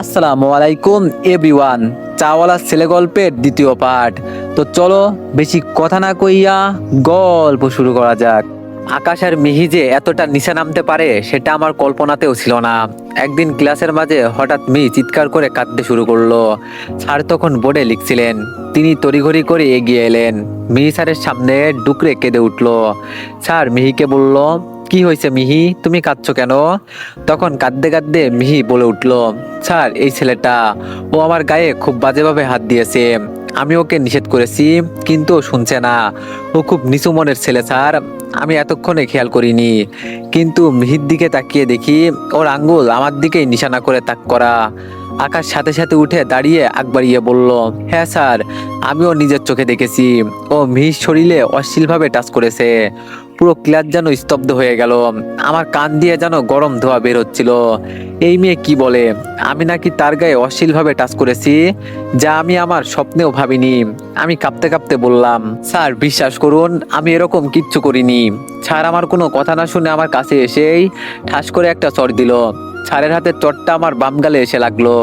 আসসালামু আলাইকুম এভরিওয়ান। চাওয়ালা ছেলে গল্পের দ্বিতীয় পার্ট। তো চলো বেশি কথা না কইয়া গল্প শুরু করা যাক। আকাশ আর মিহি যে এতটা নিচে নামতে পারে সেটা আমার কল্পনাতেও ছিল না। একদিন ক্লাসের মাঝে হঠাৎ মিহি চিৎকার করে কাঁদতে শুরু করলো। স্যার তখন বোর্ডে লিখছিলেন। তিনি তড়িঘড়ি করে এগিয়ে এলেন। মিহি স্যারের সামনে ডুকরে কেঁদে উঠলো। স্যার মিহিকে বলল, কি হয়েছে মিহি, তুমি কাঁদছো কেন? তখন কাঁদতে কাঁদতে মিহি বলে উঠলো, স্যার এই ছেলেটা, ও আমার গায়ে খুব বাজেভাবে হাত দিয়েছে। আমি ওকে নিষেধ করেছি কিন্তু ও শুনছে না। ও খুব নিচু মনের ছেলে স্যার, আমি এতক্ষণে খেয়াল করিনি। কিন্তু মিহির দিকে তাকিয়ে দেখি ওর আঙ্গুল আমার দিকেই নিশানা করে তাক করা। আকাশ সাথে সাথে উঠে দাঁড়িয়ে আগ বাড়িয়ে বলল, হ্যাঁ স্যার, আমিও নিজের চোখে দেখেছি। ও মিহির শরীরে অশ্লীলভাবে টাচ করেছে। পুরো ক্লাস যেন স্তব্ধ হয়ে গেল। আমার কান দিয়ে যেন গরম ধোঁয়া বের হচ্ছিল। এই মেয়ে কি বলে আমি নাকি তার গায়ে অশ্লীলভাবে টাচ করেছি, যা আমি আমার স্বপ্নেও ভাবিনি। আমি কাঁপতে কাঁপতে বললাম, স্যার বিশ্বাস করুন আমি এরকম কিচ্ছু করিনি। স্যার আমার কোনো কথা না শুনে আমার কাছে এসেই ঠাস করে একটা চড় দিল। স্যারের হাতে চটটা আমার বাম গালে এসে লাগলো।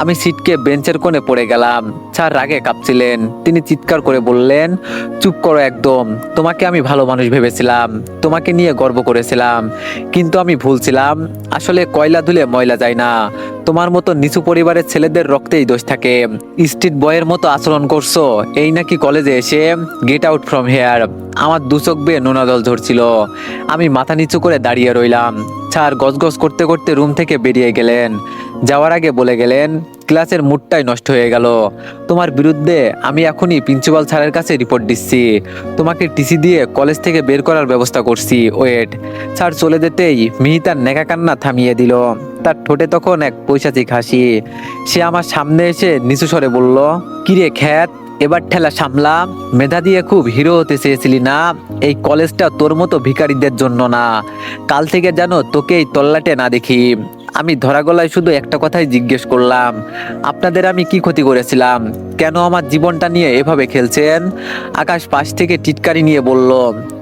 আমি সিটকে বেঞ্চের কোণে পড়ে গেলাম। স্যার রাগে কাঁপছিলেন। তিনি চিৎকার করে বললেন, চুপ করো একদম। তোমাকে আমি ভালো মানুষ ভেবেছিলাম, তোমাকে নিয়ে গর্ব করেছিলাম, কিন্তু আমি ভুল ছিলাম। আসলে কয়লা ধুলে ময়লা যায় না। তোমার মতো নিচু পরিবারের ছেলেদের রক্তেই দোষ থাকে। স্ট্রিট বয়ের মতো আচরণ করছো, এই নাকি কলেজে এসে? Get out from here. আমার দু চোখ বেয়ে নোনা জল ঝরছিল। আমি মাথা নিচু করে দাঁড়িয়ে রইলাম। স্যার গজগজ করতে করতে রুম থেকে বেরিয়ে গেলেন। যাওয়ার আগে বলে গেলেন, ক্লাসের মুডটাই নষ্ট হয়ে গেল। তোমার বিরুদ্ধে আমি এখনই প্রিন্সিপাল স্যারের কাছে রিপোর্ট দিচ্ছি। তোমাকে টিসি দিয়ে কলেজ থেকে বের করার ব্যবস্থা করছি, ওয়েট। স্যার চলে যেতেই মিহি তার নেকা কান্না থামিয়ে দিল। তার ঠোঁটে তখন এক পৈশাচিক হাসি। সে আমার সামনে এসে নিচু স্বরে বলল, কিরে খ্যাত, এবার ঠেলা সামলা। মেধা দিয়ে খুব হিরো হতে চেয়েছিলি না? এই কলেজটা তোর মতো ভিখারিদের জন্য না। কাল থেকে যেন তোকে এই তল্লাটে না দেখি। আমি ধরা গলায় শুধু একটা কথাই জিজ্ঞেস করলাম, আপনাদের আমি কি ক্ষতি করেছিলাম? কেন আমার জীবনটা নিয়ে এভাবে খেলছেন? আকাশ পাশ থেকে টিটকারি নিয়ে বলল,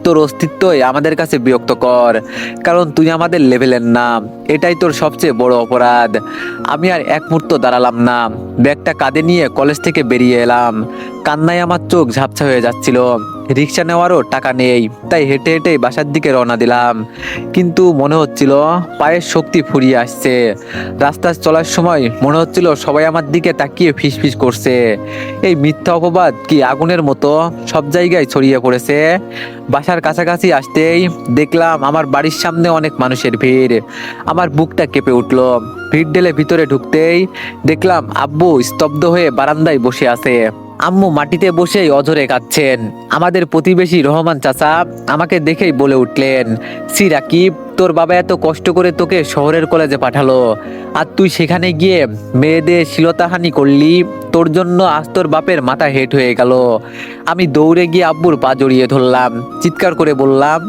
তোর অস্তিত্বই আমাদের কাছে বিরক্তকর, কারণ তুই আমাদের লেভেলের না। এটাই তোর সবচেয়ে বড় অপরাধ। আমি আর এক মুহূর্ত দাঁড়ালাম না। ব্যাগটা কাঁধে নিয়ে কলেজ থেকে বেরিয়ে এলাম। কান্নায় আমার চোখ ঝাপসা হয়ে যাচ্ছিল। রিক্সা নেওয়ারও টাকা নেই, তাই হেঁটে হেঁটে বাসার দিকে রওনা দিলাম। কিন্তু মনে হচ্ছিল পায়ের শক্তি ফুরিয়ে আসছে। রাস্তায় চলার সময় মনে হচ্ছিল সবাই আমার দিকে তাকিয়ে ফিসফিস করছে। এই মিথ্যা অপবাদ কি আগুনের মতো সব জায়গায় ছড়িয়ে পড়েছে। বাসার কাছাকাছি আসতেই দেখলাম আমার বাড়ির সামনে অনেক মানুষের ভিড়। আমার বুকটা কেঁপে উঠলো। ভিড় ঢেলে ভিতরে ঢুকতেই দেখলাম আব্বু স্তব্ধ হয়ে বারান্দায় বসে আছে। আম্মু মাটিতে বসেই অঝরে কাঁদছেন। আমাদের প্রতিবেশী রহমান চাচা আমাকে দেখেই বলে উঠলেন, সি রাকিব, তোর বাবা এত কষ্ট করে তোকে শহরের কলেজে পাঠালো, আর তুই সেখানে গিয়ে মেয়েদের শ্লীলতাহানি করলি। তোর জন্য আজ তোর বাপের মাথা হেট হয়ে গেল। আমি দৌড়ে গিয়ে আব্বুর পা জড়িয়ে ধরলাম। চিৎকার করে বললাম,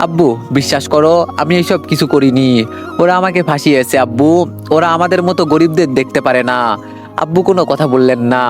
আব্বু বিশ্বাস করো আমি এইসব কিছু করিনি। ওরা আমাকে ফাঁসিয়েছে আব্বু। ওরা আমাদের মতো গরিবদের দেখতে পারে না। আব্বু কোনো কথা বললেন না,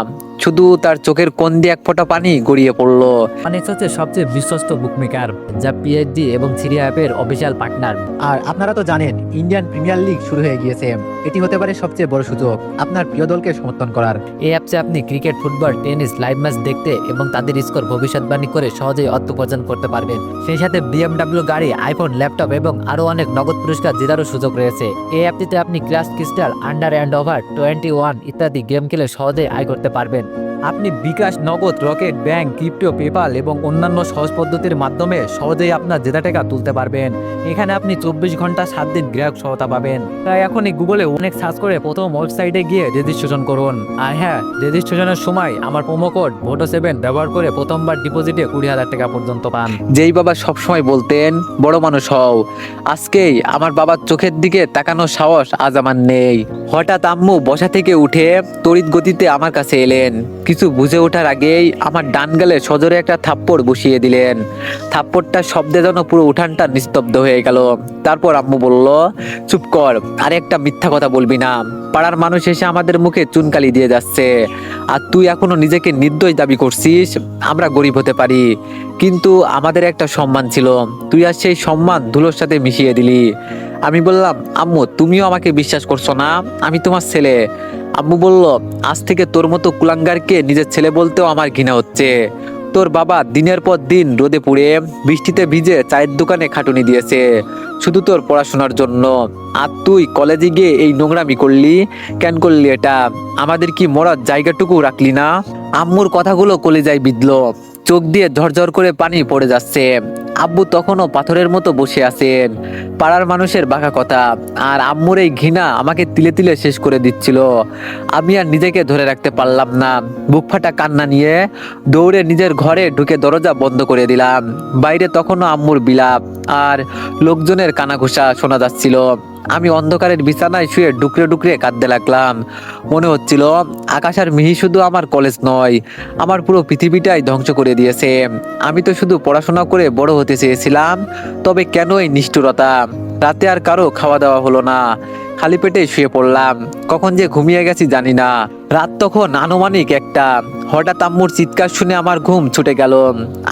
শুধু তার চোখের কোণ দিয়ে এক ফোঁটা পানি গড়িয়ে পড়লো। অনেক হচ্ছে সবচেয়ে বিশ্বস্ত বুকমেকার, যা পিএইচডি এবং সিরিয়া অ্যাপের অফিসিয়াল পার্টনার। আর আপনারা তো জানেন ইন্ডিয়ান প্রিমিয়ার লিগ শুরু হয়ে গিয়েছে। এটি হতে পারে সবচেয়ে বড় সুযোগ আপনার প্রিয় দলকে সমর্থন করার। এই অ্যাপসে আপনি cricket, football, tennis live match দেখতে এবং তাদের স্কোর ভবিষ্যৎবাণী করে সহজেই অর্থ উপার্জন করতে পারবেন। সেই সাথে বিএমডব্লিউ গাড়ি, আইফোন, ল্যাপটপ এবং আরও অনেক নগদ পুরস্কার জেতারও সুযোগ রয়েছে। এই অ্যাপটিতে আপনি class crystal, under and over 21 ইত্যাদি গেম খেলে সহজেই আয় করতে পারবেন। আপনি বিকাশ, নগদ, রকেট, ব্যাংক, ক্রিপ্টো, পেপাল এবং অন্যান্য সহজ পদ্ধতির মাধ্যমে সহজেই আপনার জেতা টাকা তুলতে পারবেন। এখানে আপনি 24 ঘন্টা 7 দিন গ্রাহক সহায়তা পাবেন। তাই এখনই গুগলে অনেক সার্চ করে প্রথম ওয়েবসাইটে গিয়ে রেজিস্ট্রেশন করুন। আর হ্যাঁ, রেজিস্ট্রেশনের সময় আমার প্রোমো কোড VOTO7 ব্যবহার করে প্রথমবার ডিপোজিটে 20,000 টাকা পর্যন্ত পান। যেই বাবা সবসময় বলতেন বড় মানুষ হও, আজকেই আমার বাবার চোখের দিকে তাকানোর সাহস আজ আমার নেই। হঠাৎ আম্মু বসা থেকে উঠে তড়িৎ গতিতে আমার কাছে এলেন। কিছু বুঝে ওঠার আগেই আমার ডান গালে সজোরে একটা থাপ্পড় বসিয়ে দিলেন। থাপ্পড়টার শব্দে যেন পুরো উঠানটা নিস্তব্ধ হয়ে গেল। তারপর আম্মু বলল, চুপ কর, আরে একটা মিথ্যা কথা বলবি না। পাড়ার মানুষ এসে আমাদের মুখে চুনকালি দিয়ে যাচ্ছে, আর তুই এখনো নিজেকে নির্দোষ দাবি করছিস। আমরা গরিব হতে পারি, কিন্তু আমাদের একটা সম্মান ছিল, তুই আর সেই সম্মান ধুলোর সাথে মিশিয়ে দিলি। আমি বললাম, আম্মু তুমিও আমাকে বিশ্বাস করছো না, আমি তোমার ছেলে। আম্মু বলল, আজ থেকে তোর মতো কুলাঙ্গারকে নিজের ছেলে বলতেও আমার ঘৃণা হচ্ছে। তোর বাবা দিনের পর দিন রোদে পুড়ে বৃষ্টিতে ভিজে চায়ের দোকানে খাটুনি দিয়েছে শুধু তোর পড়াশোনার জন্য। আর তুই কলেজে গিয়ে এই নোংরামি করলি, কেন করলি এটা? আমাদের কি মরার জায়গাটুকু রাখলি না? আম্মুর কথাগুলো কলিজায় বিঁধলো, চোখ দিয়ে ঝরঝর করে পানি পড়ে যাচ্ছে। আব্বু তখনও পাথরের মতো বসে আছেন। পাড়ার মানুষের বাঁকা কথা আর আম্মুর এই ঘৃণা আমাকে তিলে তিলে শেষ করে দিচ্ছিল। আমি আর নিজেকে ধরে রাখতে পারলাম না। বুক ফাটা কান্না নিয়ে দৌড়ে নিজের ঘরে ঢুকে দরজা বন্ধ করে দিলাম। বাইরে তখনও আম্মুর বিলাপ আর লোকজনের কানাঘুষা শোনা যাচ্ছিল। আমি অন্ধকারের বিছানায় শুয়ে ডুকরে ডুকরে কাঁদতে লাগলাম। মনে হচ্ছিল আকাশ আর মিহি শুধু আমার কলেজ নয়, আমার পুরো পৃথিবীটাই ধ্বংস করে দিয়েছে। আমি তো শুধু পড়াশোনা করে বড় হতে চেয়েছিলাম, তবে কেন এই নিষ্ঠুরতা? রাতে আর কারো খাওয়া দাওয়া হলো না, খালি পেটে শুয়ে পড়লাম। কখন যে ঘুমিয়ে গেছি জানি না। রাত তখন আনুমানিক 1টা। হঠাৎ আম্মুর চিৎকার শুনে আমার ঘুম ছুটে গেল।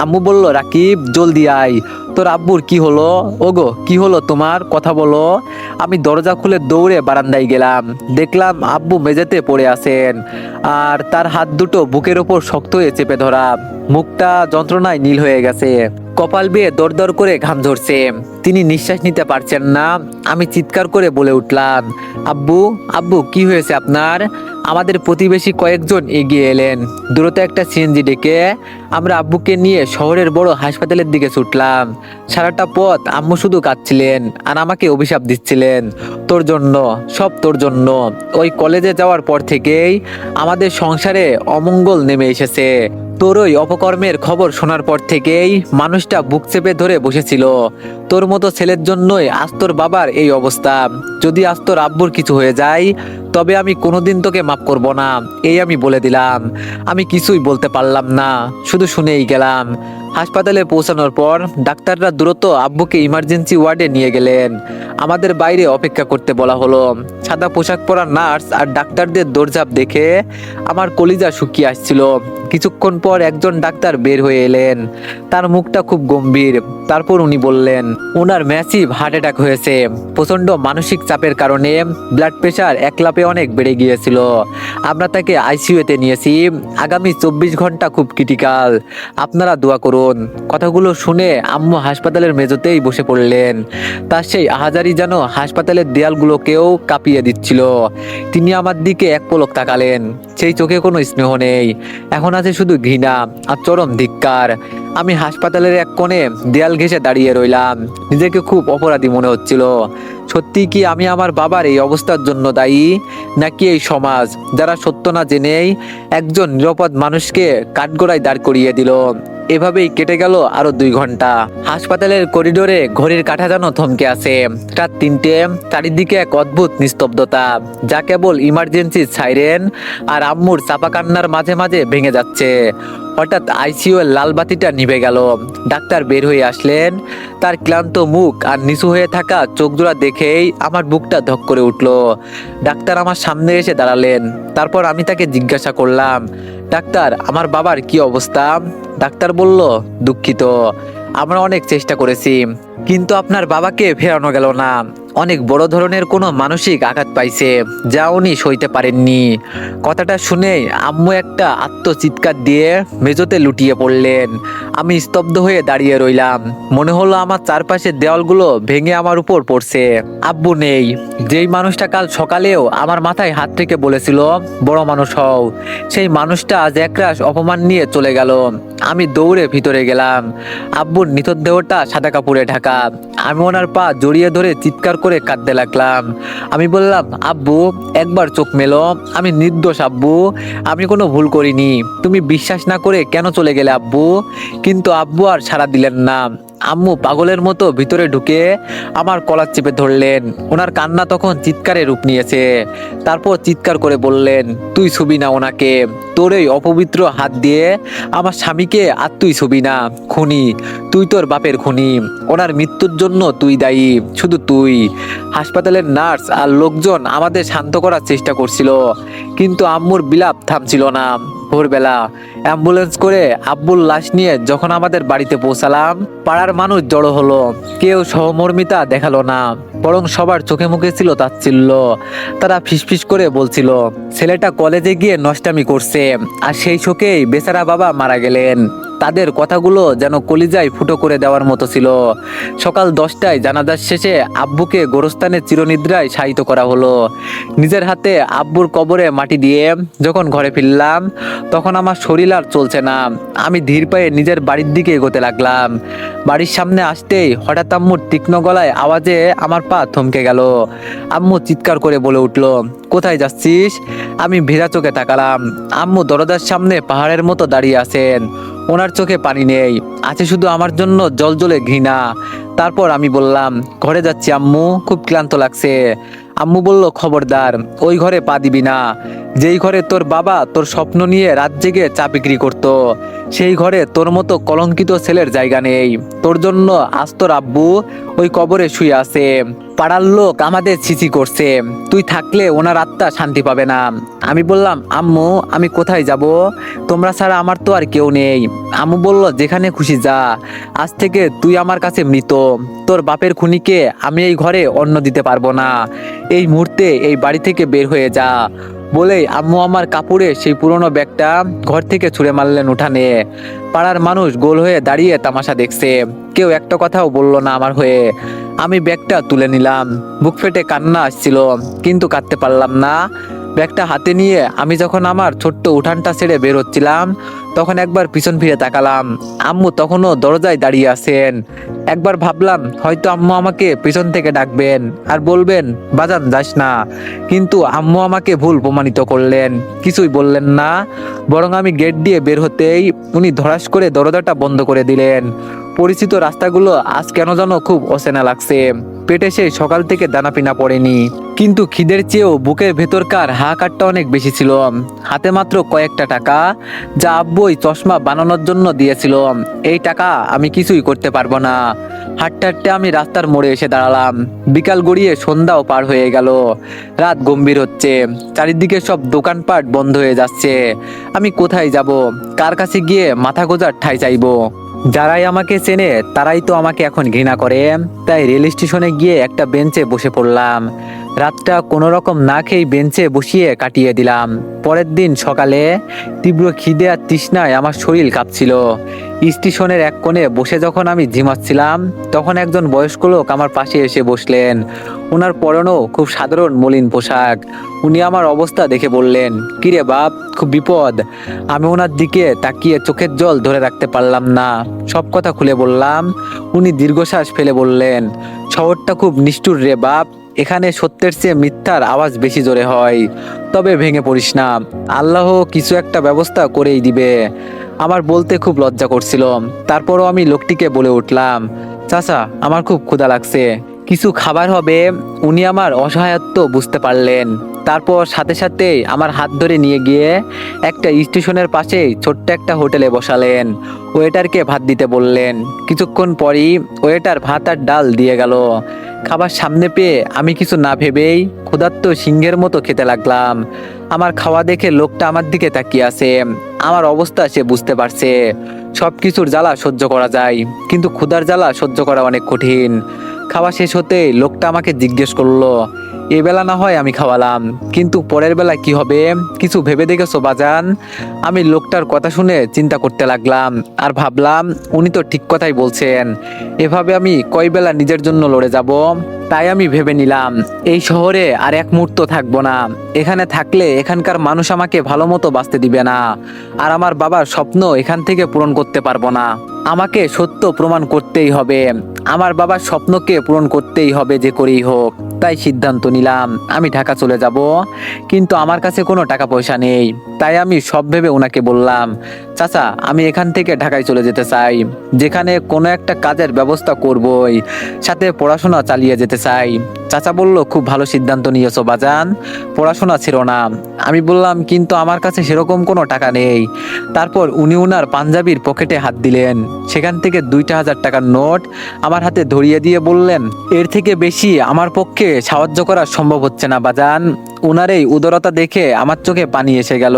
আম্মু বলল, রাকিব জলদি আয়, তোর আব্বুর কি হলো? ওগো কি হলো তোমার, কথা বলো। আমি দরজা খুলে দৌড়ে বারান্দায় গেলাম। দেখলাম আব্বু মেঝেতে পড়ে আছেন আর তার হাত দুটো বুকের ওপর শক্ত হয়ে চেপে ধরা। মুখটা যন্ত্রণায় নীল হয়ে গেছে, কপাল বেয়ে দরদর করে ঘাম ঝরছে। তিনি নিঃশ্বাস নিতে পারছেন না। আমি চিৎকার করে বলে উঠলাম, আব্বু আব্বু কি হয়েছে আপনার? আমাদের প্রতিবেশী কয়েকজন এগিয়ে এলেন। দূরতে একটা সিএনজি ডেকে আমরা আব্বুকে নিয়ে শহরের বড় হাসপাতালের দিকে ছুটলাম। সারাটা পথ আম্মু শুধু কাঁদছিলেন আর আমাকে অভিশাপ দিচ্ছিলেন, তোর জন্য, সব তোর জন্য। ওই কলেজে যাওয়ার পর থেকেই আমাদের সংসারে অমঙ্গল নেমে এসেছে। তোর ওই অপকর্মের খবর শোনার পর থেকেই মানুষটা বুক চেপে ধরে বসেছিল। তোর মতো ছেলের জন্যই আজ তোর বাবার এই অবস্থা। যদি আজ তোর আব্বুর কিছু হয়ে যায়, তবে আমি কোনোদিন তোকে মাফ করব না, এই আমি বলে দিলাম। আমি কিছুই বলতে পারলাম না, শুধু শুনেই গেলাম। হাসপাতালে পৌঁছানোর পর ডাক্তাররা দ্রুত আব্বুকে ইমার্জেন্সি ওয়ার্ডে নিয়ে গেলেন। আমাদের বাইরে অপেক্ষা করতে বলা হলো। সাদা পোশাক পরা নার্স আর ডাক্তারদের দৌড়ঝাঁপ দেখে আমার কলিজা শুকিয়ে আসছিল। কিছুক্ষণ পর একজন ডাক্তার বের হয়ে এলেন। তার মুখটা খুব গম্ভীর। তারপর উনি বললেন, ওনার ম্যাসিভ হার্ট অ্যাটাক হয়েছে। প্রচন্ড মানসিক চাপের কারণে ব্লাড প্রেশার একলাপে অনেক বেড়ে গিয়েছিল। আমরা তাকে আইসিইউতে নিয়েছি। আগামী 24 ঘন্টা খুব ক্রিটিক্যাল, আপনারা দোয়া করুন। কথাগুলো শুনে আম্মু হাসপাতালের মেঝেতেই বসে পড়লেন। তার সেই আহাজারি যেন হাসপাতালের দেয়ালগুলোকেও কাঁপিয়ে দিচ্ছিল। তিনি আমার দিকে এক পলক তাকালেন। সেই চোখে কোনো স্নেহ নেই, এখন আছে শুধু ঘৃণা আর চরম ধিক্কার। আমি হাসপাতালের এক কোণে দেয়াল ঘেঁষে দাঁড়িয়ে রইলাম। নিজেকে খুব অপরাধী মনে হচ্ছিল। সত্যি কি আমি আমার বাবার এই অবস্থার জন্য দায়ী, নাকি এই সমাজ যারা সত্য না জেনেই একজন নিরাপদ মানুষকে কাঠগড়ায় দাঁড় করিয়ে দিল? এভাবেই কেটে গেল আরো 2 ঘন্টা। হাসপাতালের করিডোরে ঘড়ির কাঁটা যেন থমকে আছে। রাত 3টে। চারিদিকে এক অদ্ভুত নিস্তব্ধতা, যা কেবল ইমার্জেন্সি সাইরেন আর আম্মুর চাপা কান্নার মাঝে মাঝে ভেঙে যাচ্ছে। হঠাৎ আইসিইউ এর লাল বাতিটা নিভে গেল। ডাক্তার বের হয়ে আসলেন। তার ক্লান্ত মুখ আর নিচু হয়ে থাকা চোখ জোড়া দেখেই আমার বুকটা ধক করে উঠল। ডাক্তার আমার সামনে এসে দাঁড়ালেন। তারপর আমি তাকে জিজ্ঞাসা করলাম, ডাক্তার আমার বাবার কি অবস্থা? ডাক্তার বলল, দুঃখিত, আমরা অনেক চেষ্টা করেছি, কিন্তু আপনার বাবাকে ফেরানো গেল না। অনেক বড় ধরনের কোনো মানসিক আঘাত পাইছে, যা উনি সইতে পারেননি। কথাটা শুনে আম্মু একটা আত্মচিৎকার দিয়ে মেঝেতে লুটিয়ে পড়লেন। আমি স্তব্ধ হয়ে দাঁড়িয়ে রইলাম। মনে হলো আমার চারপাশের দেওয়ালগুলো ভেঙে আমার উপর পড়ছে। আব্বু নেই, যেই মানুষটা কাল সকালেও আমার মাথায় হাত রেখে বলেছিল বড় মানুষ হও, সেই মানুষটা আজ একরাশ অপমান নিয়ে চলে গেল। আমি দৌড়ে ভিতরে গেলাম। আব্বুর নিথর সাদা কাপড়ে ঢাকা। আমি ওনার পা জড়িয়ে ধরে চিৎকার করে কাঁদতে লাগলাম। আমি বললাম, আব্বু একবার চোখ মেলো, আমি নির্দোষ আব্বু, আমি কোনো ভুল করিনি। তুমি বিশ্বাস না করে কেন চলে গেলে আব্বু? কিন্তু আব্বু আর সাড়া দিলেন না। আম্মু পাগলের মতো ভিতরে ঢুকে আমার কলার চেপে ধরলেন। ওনার কান্না তখন চিৎকারে রূপ নিয়েছে। তারপর চিৎকার করে বললেন, তুই ছবি না ওনাকে, তোর এই অপবিত্র হাত দিয়ে আমার স্বামীকে আর তুই ছবি না, খুনি তুই, তোর বাপের খুনি। ওনার মৃত্যুর জন্য তুই দায়ী, শুধু তুই। হাসপাতালের নার্স আর লোকজন আমাদের শান্ত করার চেষ্টা করছিল, কিন্তু আম্মুর বিলাপ থামছিল না। ভোরবেলা অ্যাম্বুলেন্স করে আব্বুর লাশ নিয়ে যখন আমাদের বাড়িতে পৌঁছালাম, পাড়ার মানুষ জড়ো হলো। কেউ সহমর্মিতা দেখালো না, বরং সবার চোখে মুখে ছিল তাচ্ছিল্য। তারা ফিসফিস করে বলছিল ছেলেটা কলেজে গিয়ে নষ্টামি করছে, আর সেই শোকেই বেচারা বাবা মারা গেলেন। তাদের কথাগুলো যেন কলিজায় ফুটো করে দেওয়ার মতো ছিল। সকাল 10টায় জানাজার শেষে আব্বুকে গোরস্থানে চিরনিদ্রায় শায়িত করা হলো। নিজের হাতে আব্বুর কবরে মাটি দিয়ে যখন ঘরে ফিরলাম, তখন আমার শরীর আর চলছে না। আমি ধীর পায়ে নিজের বাড়ির দিকে এগোতে লাগলাম। বাড়ির সামনে আসতেই হঠাৎ আম্মুর তীক্ষ্ণ গলায় আওয়াজে আমার পা থমকে গেল। আম্মু চিৎকার করে বলে উঠল, কোথায় যাচ্ছিস? আমি ভেজা চোখে তাকালাম। আম্মু দরজার সামনে পাহাড়ের মতো দাঁড়িয়ে আছেন। ওনার চোখে পানি নেই, আছে শুধু আমার জন্য জলজলে ঘৃণা। তারপর আমি বললাম, ঘরে যাচ্ছি আম্মু, খুব ক্লান্ত লাগছে। আম্মু বলল, খবরদার ওই ঘরে পা দিবি না। যেই ঘরে তোর বাবা তোর স্বপ্ন নিয়ে রাত জেগে চা বিক্রি করতো, সেই ঘরে তোর মতো কলঙ্কিত ছেলের জায়গা নেই। তোর জন্য আজ তোর আব্বু ওই কবরে শুয়ে আছে। পাড়ার লোক আমাদের ছিছি করছে, তুই থাকলে ওনার আত্মা শান্তি পাবে না। আমি বললাম, আম্মু আমি কোথায় যাব? তোমরা ছাড়া আমার তো আর কেউ নেই। আম্মু বলল, যেখানে খুশি যা, আজ থেকে তুই আমার কাছে মৃত। তোর বাপের খুনিকে আমি এই ঘরে অন্ন দিতে পারবো না। এই মুহূর্তে এই বাড়ি থেকে বের হয়ে যা। বলেই আম্মু আমার কাপড়ে সেই পুরনো ব্যাগটা ঘর থেকে ছুঁড়ে মারলেন উঠানে। পাড়ার মানুষ গোল হয়ে দাঁড়িয়ে তামাশা দেখছে, কেউ একটা কথাও বললো না আমার হয়ে। আমি ব্যাগটা তুলে নিলাম, বুক ফেটে কান্না আসছিল, কিন্তু কাঁদতে পারলাম না। ব্যাগটা হাতে নিয়ে আমি যখন আমার ছোট্ট উঠানটা ছেড়ে বের হচ্ছিলাম, তখন একবার পিছন ফিরে তাকালাম। আম্মু তখনও দরজায় দাঁড়িয়ে আছেন। একবার ভাবলাম হয়তো আম্মু আমাকে পিছন থেকে ডাকবেন আর বলবেন, বাজান যাস না। কিন্তু আম্মু আমাকে ভুল প্রমাণিত করলেন, কিছুই বললেন না। বরং আমি গেট দিয়ে বের হতেই উনি ধড়াস করে দরজাটা বন্ধ করে দিলেন। পরিচিত রাস্তাগুলো আজ কেন যেন খুব অচেনা লাগছে। পেটে সেই সকাল থেকে দানাপিনা পড়েনি, কিন্তু খিদের চেয়েও বুকের ভেতরকার হাহাকারটা অনেক বেশি ছিল। হাতে মাত্র কয়েকটা টাকা, যা আব্বু ওই চশমা বানানোর জন্য দিয়েছিল। এই টাকা আমি কিছুই করতে পারবো না। হাঁটতে হাঁটতে আমি রাস্তার মোড়ে এসে দাঁড়ালাম। বিকাল গড়িয়ে সন্ধ্যাও পার হয়ে গেল। রাত গম্ভীর হচ্ছে, চারিদিকে সব দোকানপাট বন্ধ হয়ে যাচ্ছে। আমি কোথায় যাব? কার কাছে গিয়ে মাথা গোজার ঠাঁই চাইবো? যারাই আমাকে চেনে তারাই তো আমাকে এখন ঘৃণা করে। তাই রেল স্টেশনে গিয়ে একটা বেঞ্চে বসে পড়লাম। রাতটা কোনো রকম না খেয়ে বেঞ্চে বসিয়ে কাটিয়ে দিলাম। পরের দিন সকালে তীব্র খিদে আর তৃষ্ণায় আমার শরীর কাঁপছিল। স্টেশনের এক কোণে বসে যখন আমি ঝিমাচ্ছিলাম, তখন একজন বয়স্ক লোক আমার পাশে এসে বসলেন। ওনার পরনও খুব সাধারণ মলিন পোশাক। উনি আমার অবস্থা দেখে বললেন, কিরে বাপ, খুব বিপদ? আমি ওনার দিকে তাকিয়ে চোখের জল ধরে রাখতে পারলাম না, সব কথা খুলে বললাম। উনি দীর্ঘশ্বাস ফেলে বললেন, শহরটা খুব নিষ্ঠুর রে বাপ, এখানে সত্যের চেয়ে মিথ্যার আওয়াজ বেশি জোরে হয়। তবে ভেঙে পড়িস না, আল্লাহ কিছু একটা ব্যবস্থা করেই দিবে। আমার বলতে খুব লজ্জা করছিল, তারপরও আমি লোকটিকে বলে উঠলাম, চাচা আমার খুব ক্ষুধা লাগছে, কিছু খাবার হবে? উনি আমার অসহায়ত্ব বুঝতে পারলেন। তারপর সাথে সাথেই আমার হাত ধরে নিয়ে গিয়ে একটা স্টেশনের পাশেই ছোট্ট একটা হোটেলে বসালেন। ওয়েটারকে ভাত দিতে বললেন। কিছুক্ষণ পরই ওয়েটার ভাত আর ডাল দিয়ে গেল। খাবার সামনে পেয়ে আমি কিছু না ভেবেই ক্ষুধার্ত সিংহের মতো খেতে লাগলাম। আমার খাওয়া দেখে লোকটা আমার দিকে তাকিয়ে আছে। আমার অবস্থা সে বুঝতে পারছে। সব কিছুর জ্বালা সহ্য করা যায়, কিন্তু ক্ষুধার জ্বালা সহ্য করা অনেক কঠিন। খাওয়া শেষ হতেই লোকটা আমাকে জিজ্ঞেস করলো, এ বেলা না হয় আমি খাওয়ালাম, কিন্তু পরের বেলা কি হবে? কিছু ভেবে দেখেছো বাজান? আমি লোকটার কথা শুনে চিন্তা করতে লাগলাম আর ভাবলাম, উনি তো ঠিক কথাই বলছেন। এভাবে আমি কয় বেলা নিজের জন্য লড়ে যাব? তাই আমি ভেবে নিলাম, এই শহরে আর এক মুহূর্ত থাকবো না। এখানে থাকলে এখানকার মানুষ আমাকে ভালো মতো বাঁচতে দিবে না, আর আমার বাবার স্বপ্ন এখান থেকে পূরণ করতে পারবো না। আমাকে সত্য প্রমাণ করতেই হবে, আমার বাবার স্বপ্নকে পূরণ করতেই হবে যে করেই হোক। তাই সিদ্ধান্ত নিলাম আমি ঢাকা চলে যাব, কিন্তু আমার কাছে কোনো টাকা পয়সা নেই। তাই আমি সব ভেবে ওনাকে বললাম, চাচা আমি এখান থেকে ঢাকায় চলে যেতে চাই, যেখানে কোনো একটা কাজের ব্যবস্থা করবই, সাথে পড়াশোনা চালিয়ে যেতে চাই। চাচা বলল, খুব ভালো সিদ্ধান্ত নিয়েছো বাজান, পড়াশোনা ছিল না। আমি বললাম, কিন্তু আমার কাছে সেরকম কোনো টাকা নেই। তারপর উনি উনার পাঞ্জাবির পকেটে হাত দিলেন, সেখান থেকে 2,000 টাকার নোট আমার হাতে ধরিয়ে দিয়ে বললেন, এর থেকে বেশি আমার পক্ষে সাহায্য করা সম্ভব হচ্ছে না বাজান। ওনার এই উদারতা দেখে আমার চোখে পানি এসে গেল।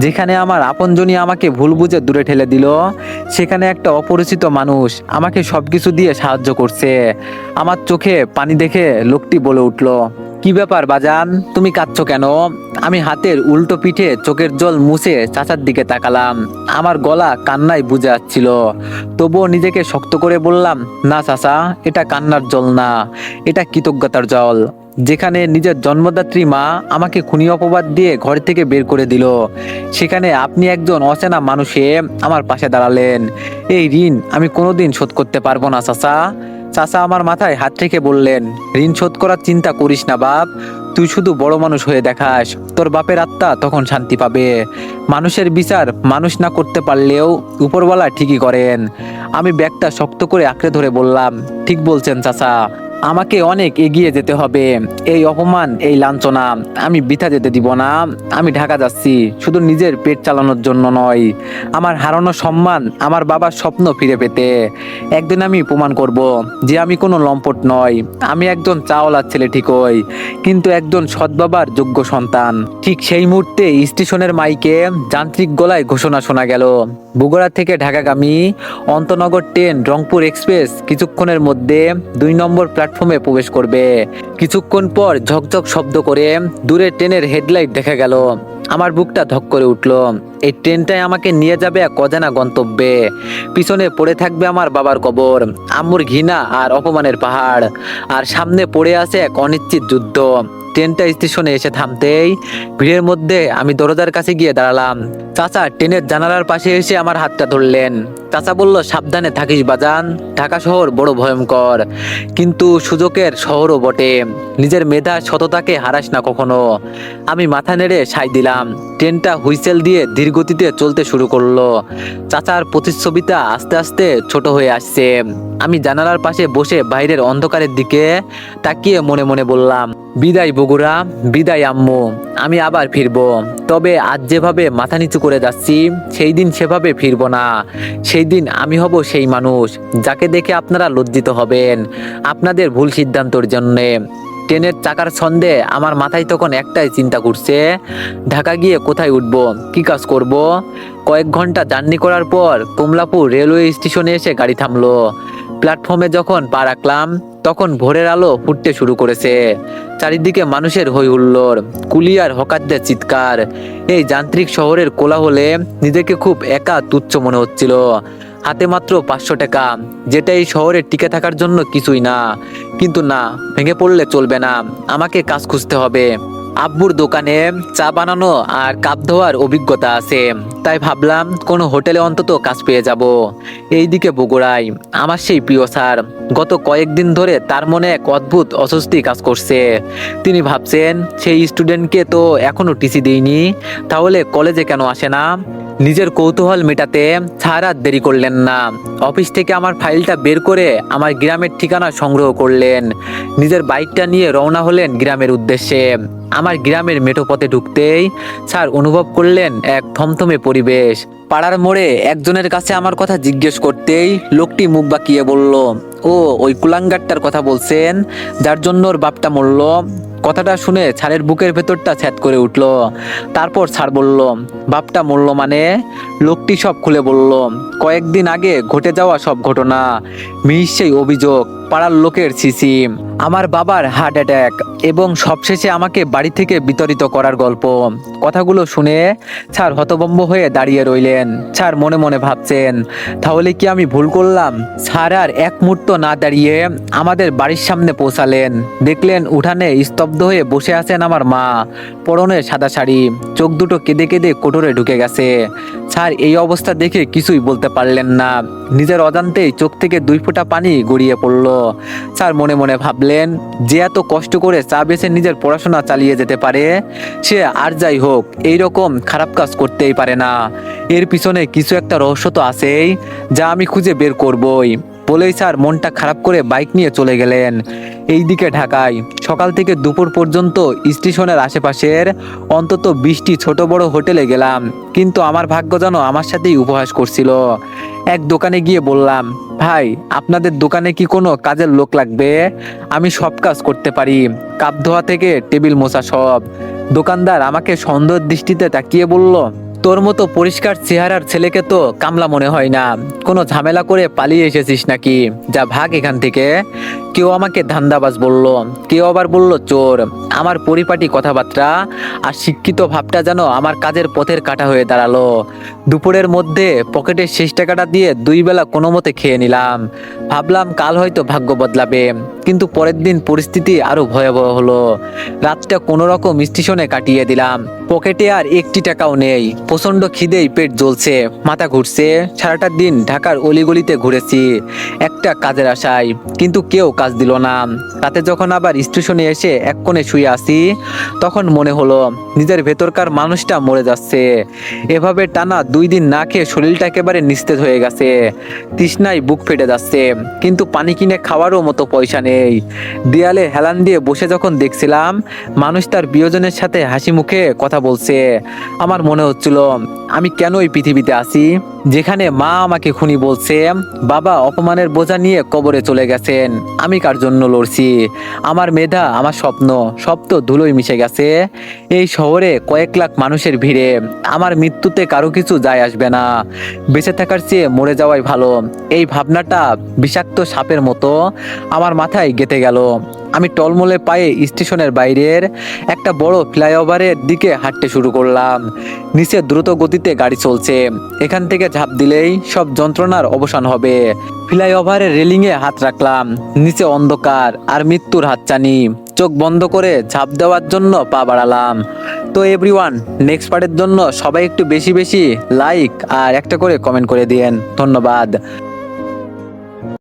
যেখানে আমার আপনজনই আমাকে ভুল বুঝে দূরে ঠেলে দিল, সেখানে একটা অপরিচিত মানুষ আমাকে সবকিছু দিয়ে সাহায্য করছে। আমার চোখে পানি দেখে লোকটি বলে উঠল, কি ব্যাপার বাজান, তুমি কাঁদছো কেন? আমি হাতের উল্টো পিঠে চোখের জল মুছে চাচার দিকে তাকালাম। আমার গলা কান্নায় বুঝে যাচ্ছিল, তবুও নিজেকে শক্ত করে বললাম, না চাচা, এটা কান্নার জল না, এটা কৃতজ্ঞতার জল। যেখানে নিজের জন্মদাত্রী মা আমাকে খুনি অপবাদ দিয়ে ঘর থেকে বের করে দিল, সেখানে আপনি একজন অচেনা মানুষে আমার পাশে দাঁড়ালেন। এই ঋণ আমি কোনোদিন শোধ করতে পারবো না চাচা। চাচা আমার মাথায় হাত রেখে বললেন, ঋণ শোধ করার চিন্তা করিস না বাপ, তুই শুধু বড় মানুষ হয়ে দেখাস, তোর বাপের আত্মা তখন শান্তি পাবে। মানুষের বিচার মানুষ না করতে পারলেও উপরওয়ালা ঠিকই করেন। আমি ব্যাগটা শক্ত করে আঁকড়ে ধরে বললাম, ঠিক বলছেন চাচা, আমাকে অনেক এগিয়ে যেতে হবে। এই অপমান, এই লাঞ্ছনা আমি বৃথা যেতে দিব না। আমি ঢাকা যাচ্ছি শুধু নিজের পেট চালানোর জন্য নয়, আমার হারানো সম্মান, আমার বাবার স্বপ্ন ফিরে পেতে। একদিন আমি প্রমাণ করব যে আমি কোনো লম্পট নয়, আমি একজন চাওয়ালার ছেলে ঠিকই, কিন্তু একজন সৎ বাবার যোগ্য সন্তান। ঠিক সেই মুহূর্তে স্টেশনের মাইকে যান্ত্রিক গলায় ঘোষণা শোনা গেল, বগুড়া থেকে ঢাকাগামী অন্তনগর ট্রেন রংপুর এক্সপ্রেস কিছুক্ষণের মধ্যে 2 নম্বর প্ল্যাটফর্মে প্রবেশ করবে। কিছুক্ষণ পর ঝকঝক শব্দ করে দূরে ট্রেনের হেডলাইট দেখা গেল। আমার বুকটা ধক করে উঠল। এই ট্রেনটাই আমাকে নিয়ে যাবে এক অজানা গন্তব্যে। পিছনে পড়ে থাকবে আমার বাবার কবর, আম্মুর ঘৃণা আর অপমানের পাহাড়, আর সামনে পড়ে আছে এক অনিশ্চিত যুদ্ধ। ট্রেনটা স্টেশনে এসে থামতেই ভিড়ের মধ্যে আমি দরজার কাছে গিয়ে দাঁড়ালাম। চাচা ট্রেনের জানালার পাশে এসে আমার হাতটা ধরলেন। চাচা বলল, সাবধানে থাকিস বাজান, ঢাকা শহর বড় ভয়ঙ্কর, কিন্তু সুযোগের শহরও বটে। নিজের মেধা সততাকে হারাস না কখনো। আমি মাথা নেড়ে সায় দিলাম। ট্রেনটা হুইসেল দিয়ে ধীরগতিতে চলতে শুরু করলো। চাচার প্রতিচ্ছবিটা আস্তে আস্তে ছোট হয়ে আসছে। আমি জানালার পাশে বসে বাইরের অন্ধকারের দিকে তাকিয়ে মনে মনে বললাম, বিদায় বগুড়া, বিদায় আম্মু, আমি আবার ফিরবো। তবে আজ যেভাবে মাথা নিচু করে যাচ্ছি, সেই দিন সেভাবে ফিরবো না। সেই দিন আমি হব সেই মানুষ যাকে দেখে আপনারা লজ্জিত হবেন আপনাদের ভুল সিদ্ধান্তের জন্যে। ট্রেনের চাকার ছন্দে আমার মাথায় তখন একটাই চিন্তা ঘুরছে, ঢাকা গিয়ে কোথায় উঠবো, কি কাজ করব। কয়েক ঘন্টা জার্নি করার পর কমলাপুর রেলওয়ে স্টেশনে এসে গাড়ি থামলো। প্ল্যাটফর্মে যখন পা রাখলাম, তখন ভোরের আলো ফুটতে শুরু করেছে। চারিদিকে মানুষের হই হুল্লোড়, কুলিয়ার হকারদের চিৎকার। এই যান্ত্রিক শহরের কোলাহলে নিজেকে খুব একা তুচ্ছ মনে হচ্ছিল। হাতে মাত্র 500 টাকা, যেটা এই শহরে টিকে থাকার জন্য কিছুই না। কিন্তু না, ভেঙে পড়লে চলবে না, আমাকে কাজ খুঁজতে হবে। আব্বুর দোকানে চা বানানো আর কাপ ধোয়ার অভিজ্ঞতা আছে, তাই ভাবলাম কোনো হোটেলে অন্তত কাজ পেয়ে যাব। এইদিকে বগুড়ায় আমার সেই প্রিয় স্যার গত কয়েকদিন ধরে তার মনে এক অদ্ভুত অস্বস্তি কাজ করছে। তিনি ভাবছেন, সেই স্টুডেন্টকে তো এখনো টিসি দেইনি, তাহলে কলেজে কেন আসে না। নিজের কৌতূহল মেটাতে স্যার আর দেরি করলেন না। অফিস থেকে আমার ফাইলটা বের করে আমার গ্রামের ঠিকানা সংগ্রহ করলেন। নিজের বাইকটা নিয়ে রওনা হলেন গ্রামের উদ্দেশ্যে। আমার গ্রামের মেঠো পথে ঢুকতেই স্যার অনুভব করলেন এক থমথমে পরিবেশ। পাড়ার মোড়ে একজনের কাছে আমার কথা জিজ্ঞেস করতেই লোকটি মুখ বাঁকিয়ে বলল, ও ওই কুলাঙ্গারটার কথা বলছেন, যার জন্য ওর বাপটা মরল। কথাটা শুনে স্যারের বুকের ভেতরটা ছ্যাদ করে উঠল। তারপর স্যার বলল, বাপটা মরল মানে? লোকটি সব খুলে বলল, কয়েকদিন আগে ঘটে যাওয়া সব ঘটনা, মিহির সেই অভিযোগ, পাড়ার লোকের সিসি, আমার বাবার হার্ট অ্যাটাক এবং সবশেষে আমাকে বাড়ি থেকে বিতাড়িত করার গল্প। কথাগুলো শুনে স্যার হতভম্ব হয়ে দাঁড়িয়ে রইলেন। স্যার মনে মনে ভাবছেন, তাহলে কি আমি ভুল করলাম? স্যার আর এক মুহূর্ত না দাঁড়িয়ে আমাদের বাড়ির সামনে পৌঁছালেন। দেখলেন উঠানে স্তব্ধ হয়ে বসে আছেন আমার মা, পরনে সাদা শাড়ি, চোখ দুটো কেঁদে কেঁদে কোটরে ঢুকে গেছে। স্যার এই অবস্থা দেখে কিছুই বলতে পারলেন না। নিজের অজান্তেই চোখ থেকে 2 ফোঁটা পানি গড়িয়ে পড়ল। স্যার মনে মনে ভাবলেন, যে এত কষ্ট করে চা বেছে নিজের পড়াশোনা চালিয়ে যেতে পারে, সে আর যাই হোক এইরকম খারাপ কাজ করতেই পারে না। এর পিছনে কিছু একটা রহস্য তো আছেই, যা আমি খুঁজে বের করবই। বলেই স্যার মনটা খারাপ করে বাইক নিয়ে চলে গেলেন। এইদিকে ঢাকায় সকাল থেকে দুপুর পর্যন্ত স্টেশনের আশেপাশের অন্তত 20টি ছোট বড় হোটেলে গেলাম, কিন্তু আমার ভাগ্য যেন আমার সাথেই উপহাস করছিল। এক দোকানে গিয়ে বললাম, ভাই আপনাদের দোকানে কি কোনো কাজের লোক লাগবে? আমি সব কাজ করতে পারি, কাপ ধোয়া থেকে টেবিল মোছা সব। দোকানদার আমাকে সন্দেহের দৃষ্টিতে তাকিয়ে বলল, তোর মতো পরিষ্কার চেহারার ছেলেকে তো কামলা মনে হয় না। কোনো ঝামেলা করে পালিয়ে এসেছিস নাকি? যা ভাগ এখান থেকে। কেউ আমাকে ধান্দাবাজ বলল, কেউ আবার বলল চোর। আমার পরিপাটি কথাবার্তা আর শিক্ষিত ভাবটা যেন আমার কাজের পথের কাটা হয়ে দাঁড়ালো। দুপুরের মধ্যে পকেটের শেষ টাকাটা দিয়ে 2 বেলা কোনো মতে খেয়ে নিলাম। ভাবলাম কাল হয়তো ভাগ্য বদলাবে, কিন্তু পরের দিন পরিস্থিতি আরো ভয়াবহ হলো। রাতটা কোনো রকম স্টেশনে কাটিয়ে দিলাম। পকেটে আর একটি টাকাও নেই। প্রচন্ড খিদেই পেট জ্বলছে, মাথা ঘুরছে। সারাটা দিন ঢাকার অলিগলিতে ঘুরেছি একটা কাজের আশায়, কিন্তু কেউ কাজ দিল না। রাতে যখন আবার স্টেশনে এসে এক কোণে শুয়ে আছি, তখন মনে হলো নিজের ভেতরকার মানুষটা মরে যাচ্ছে। এভাবে টানা 2 দিন না খেয়ে শরীরটা একেবারে নিস্তেজ হয়ে গেছে। তৃষ্ণায় বুক ফেটে যাচ্ছে, কিন্তু পানি কিনে খাওয়ারও মতো পয়সা নেই। দেয়ালে হেলান দিয়ে বসে যখন দেখছিলাম মানুষ তার প্রিয়জনের সাথে হাসি মুখে কথা বলছে, আমার মনে হচ্ছিল আমি কেন এই পৃথিবীতে আছি, যেখানে মা আমাকে খুনি বলছে, বাবা অপমানের বোঝা নিয়ে কবরে চলে গেছেন। আমি কার জন্য লড়ছি? আমার মেধা, আমার স্বপ্ন সব তো ধুলোয় মিশে গেছে এই শহরে কয়েক লাখ মানুষের ভিড়ে। আমার মৃত্যুতে কারো কিছু যায় আসবে না, বেঁচে থাকার চেয়ে মরে যাওয়াই ভালো। এই ভাবনাটা বিষাক্ত সাপের মতো আমার মাথায় গেঁথে গেল। আমি টলমলে পায়ে স্টেশনের বাইরের একটা বড় ফ্লাইওভারের দিকে হাঁটতে শুরু করলাম। নিচে দ্রুত গতিতে গাড়ি চলছে, এখান থেকে ঝাঁপ দিলেই সব যন্ত্রণার অবসান হবে। ফ্লাইওভারের রেলিংয়ে হাত রাখলাম, নিচে অন্ধকার আর মৃত্যুর হাতছানি। চোখ বন্ধ করে ঝাঁপ দেওয়ার জন্য পা বাড়ালাম। তো এভরিওয়ান, নেক্সট পার্টের জন্য সবাই একটু বেশি বেশি লাইক আর একটা করে কমেন্ট করে দিয়েন। ধন্যবাদ।